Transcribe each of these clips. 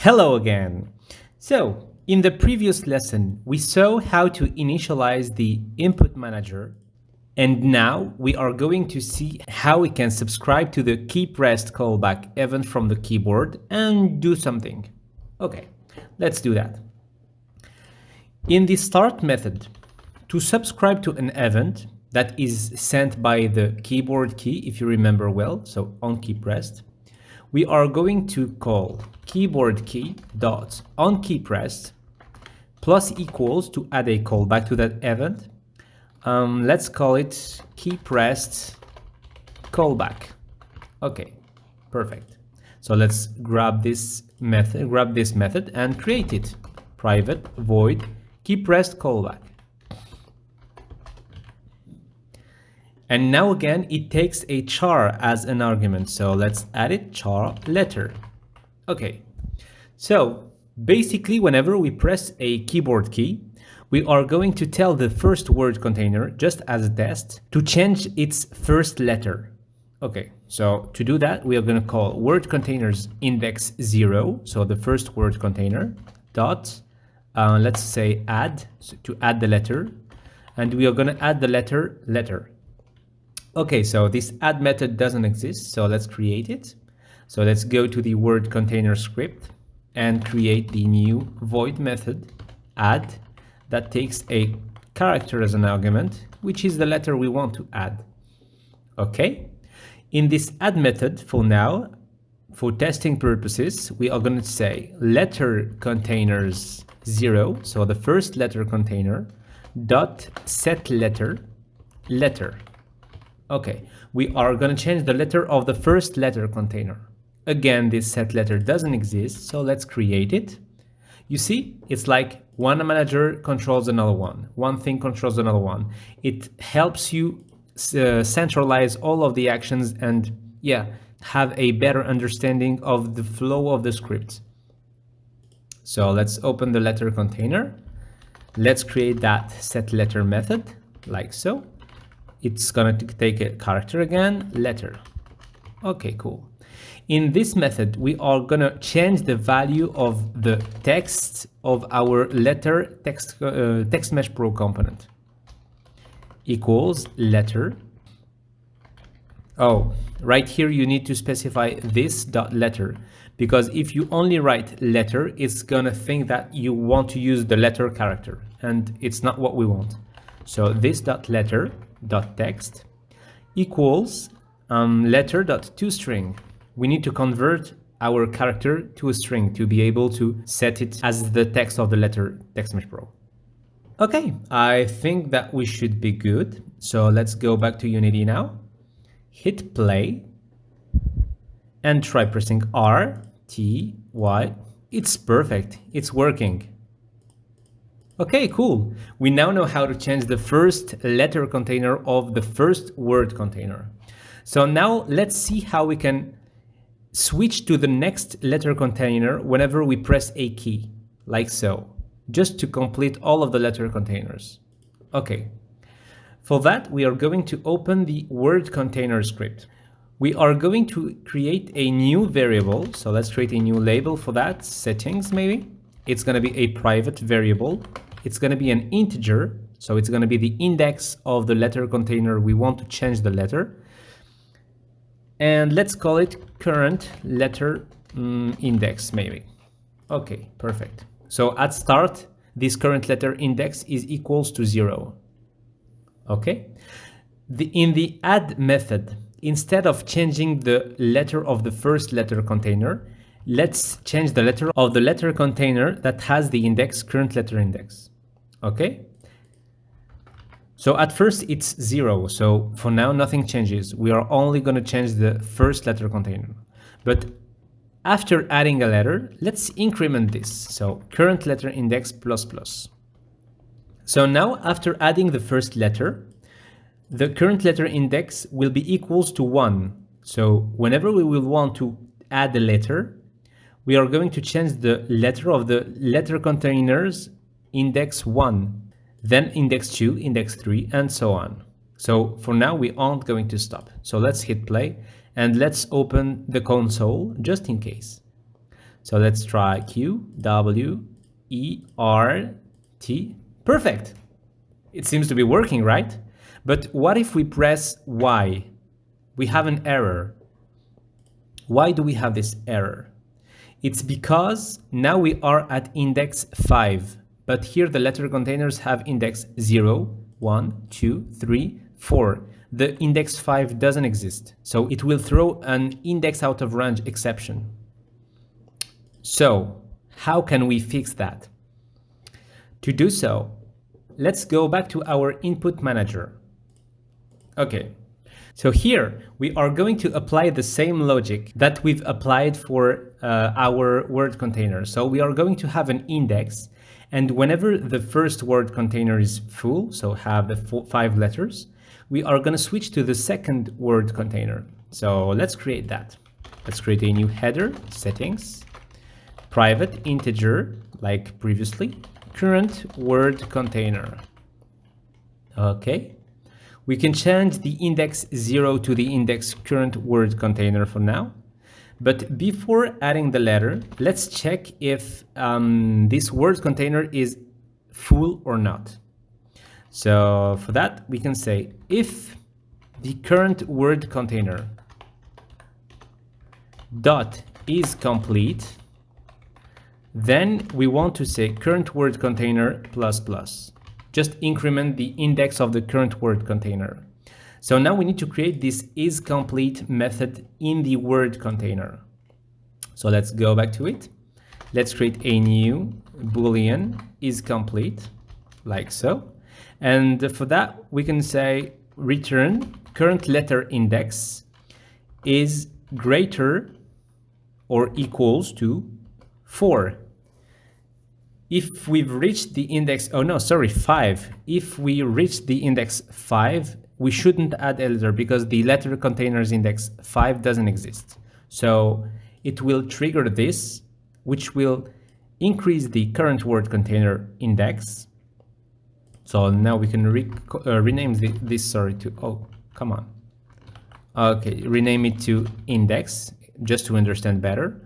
Hello again. So, in the previous lesson, we saw how to initialize the input manager, and now we are going to see how we can subscribe to the keepRest callback event from the keyboard and do something. Okay, let's do that. In the start method, to subscribe to an event that is sent by the keyboard key, if you remember well, so on keepRest, we are going to call keyboard key dot on keepRest plus equals to add a callback to that event. Let's call it keepRest callback. Okay, perfect. So let's grab this method and create it. Private void keepRest callback. And now again, it takes a char as an argument. So let's add it, char letter. Okay, so basically whenever we press a keyboard key, we are going to tell the first word container, just as a test, to change its first letter. Okay, so to do that, we are going to call word containers index 0, so the first word container, dot, let's say add, so to add the letter, and we are going to add the letter. Okay, so this add method doesn't exist, so let's create it. So let's go to the word container script and create the new void method add that takes a character as an argument, which is the letter we want to add. Okay, in this add method for now, for testing purposes, we are going to say letter containers 0, so the first letter container, dot set letter. Okay, we are going to change the letter of the first letter container. Again, this set letter doesn't exist, so let's create it. You see, it's like one manager controls another one. One thing controls another one. It helps you centralize all of the actions and, yeah, have a better understanding of the flow of the script. So let's open the letter container. Let's create that set letter method, like so. It's going to take a character again, letter. Okay, cool. In this method, we are going to change the value of the text of our letter text mesh pro component. Equals letter. Oh, right here you need to specify this dot letter, because if you only write letter, it's going to think that you want to use the letter character, and it's not what we want. So this dot letter dot text equals letter dot toString. We need to convert our character to a string to be able to set it as the text of the letter text mesh pro. Okay, I think that we should be good. So let's go back to Unity now. Hit play and try pressing R, T, Y. It's perfect. It's working. Okay, cool. We now know how to change the first letter container of the first word container. So now let's see how we can switch to the next letter container whenever we press a key, like so, just to complete all of the letter containers. Okay, for that we are going to open the word container script. We are going to create a new variable, so let's create a new label for that, settings maybe. It's going to be a private variable. It's going to be an integer, so it's going to be the index of the letter container we want to change the letter. And let's call it current letter index maybe. Okay, perfect. So at start, this current letter index is equals to 0. Okay. In the add method, instead of changing the letter of the first letter container, let's change the letter of the letter container that has the index current letter index. Okay. So at first it's 0. So for now, nothing changes. We are only going to change the first letter container. But after adding a letter, let's increment this. So current letter index plus plus. So now after adding the first letter, the current letter index will be equals to 1. So whenever we will want to add a letter, we are going to change the letter of the letter containers index 1, then index 2, index 3, and so on. So for now, we aren't going to stop. So let's hit play and let's open the console just in case. So let's try Q, W, E, R, T. Perfect. It seems to be working, right? But what if we press Y? We have an error. Why do we have this error? It's because now we are at index 5, but here the letter containers have index 0, 1, 2, 3, 4. The index 5 doesn't exist, so it will throw an index out of range exception. So, how can we fix that? To do so, let's go back to our input manager. Okay, so here we are going to apply the same logic that we've applied for our word container. So we are going to have an index, and whenever the first word container is full, so have the 5 letters, we are going to switch to the second word container. So let's create that. Let's create a new header, settings, private integer, like previously, current word container. Okay. We can change the index 0 to the index current word container for now. But before adding the letter, let's check if this word container is full or not. So for that, we can say if the current word container dot is complete, then we want to say current word container plus plus. Just increment the index of the current word container. So now we need to create this isComplete method in the word container. So let's go back to it. Let's create a new Boolean isComplete, like so. And for that, we can say return current letter index is greater or equals to 4. If we've reached the index, 5. If we reach the index 5, we shouldn't add a letter because the letter containers index 5 doesn't exist. So it will trigger this, which will increase the current word container index. So now we can rename this to, rename it to index, just to understand better.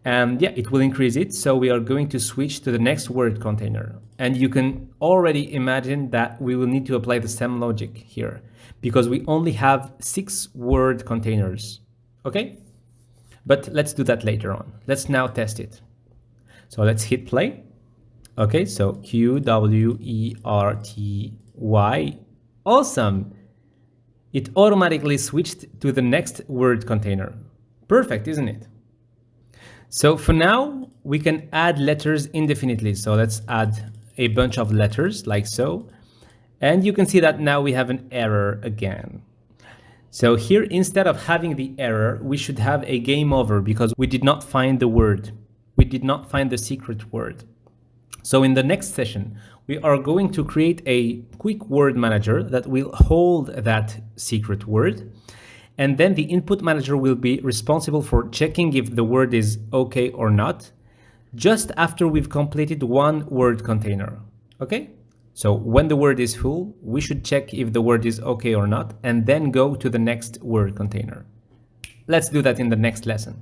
And yeah, it will increase it. So we are going to switch to the next word container. And you can already imagine that we will need to apply the same logic here because we only have 6 word containers. Okay, but let's do that later on. Let's now test it. So let's hit play. Okay, so QWERTY. Awesome. It automatically switched to the next word container. Perfect, isn't it? So for now, we can add letters indefinitely. So let's add a bunch of letters like so. And you can see that now we have an error again. So here, instead of having the error, we should have a game over because we did not find the word. We did not find the secret word. So in the next session, we are going to create a quick word manager that will hold that secret word. And then the input manager will be responsible for checking if the word is okay or not, just after we've completed one word container. Okay? So when the word is full, we should check if the word is okay or not, and then go to the next word container. Let's do that in the next lesson.